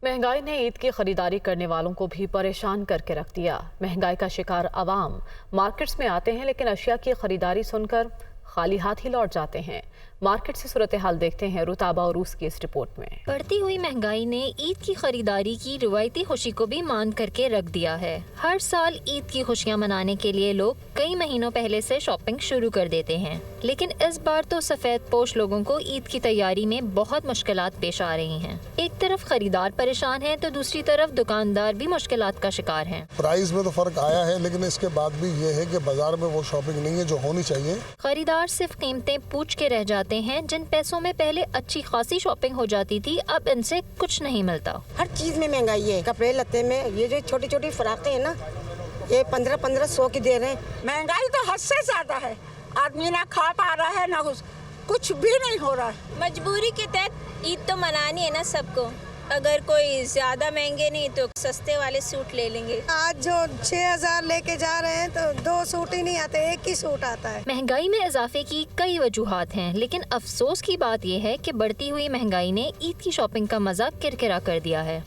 महंगाई ने ईद की खरीदारी करने वालों को भी परेशान करके रख दिया। महंगाई का शिकार अवाम मार्केट्स में आते हैं, लेकिन अशिया की खरीदारी सुनकर खाली हाथ ही लौट जाते हैं। मार्केट से सूरत हाल देखते हैं रुताबा और रूस की इस रिपोर्ट में। बढ़ती हुई महंगाई ने ईद की खरीदारी की रिवायती खुशी को भी मान करके रख दिया है। हर साल ईद की खुशियां मनाने के लिए लोग कई महीनों पहले से शॉपिंग शुरू कर देते हैं, लेकिन इस बार तो सफेद पोश लोगों को ईद की तैयारी में बहुत मुश्किलात पेश आ रही हैं। एक तरफ खरीदार परेशान हैं तो दूसरी तरफ दुकानदार भी मुश्किलात का शिकार हैं। प्राइस में तो फर्क आया है, लेकिन इसके बाद भी ये है कि बाजार में वो शॉपिंग नहीं है जो होनी चाहिए। खरीदार सिर्फ कीमतें पूछ के रह जाते हैं। जिन पैसों में पहले अच्छी खासी शॉपिंग हो जाती थी, अब इनसे कुछ नहीं मिलता। हर चीज में महंगाई है। कपड़े लत्ते में ये जो छोटी छोटी फ्राकें हैं ना, ये 1500 की दे रहे हैं। महंगाई तो हद से ज्यादा है। आदमी ना खा पा रहा है, ना कुछ भी नहीं हो रहा है। मजबूरी के तहत ईद तो मनानी है ना सबको। अगर कोई ज्यादा महंगे नहीं तो सस्ते वाले सूट ले लेंगे। आज जो 6000 लेके जा रहे हैं तो 2 सूट ही नहीं आते, एक ही सूट आता है। महंगाई में इजाफे की कई वजूहात हैं, लेकिन अफसोस की बात यह है कि बढ़ती हुई महंगाई ने ईद की शॉपिंग का मजा किरकिरा कर दिया है।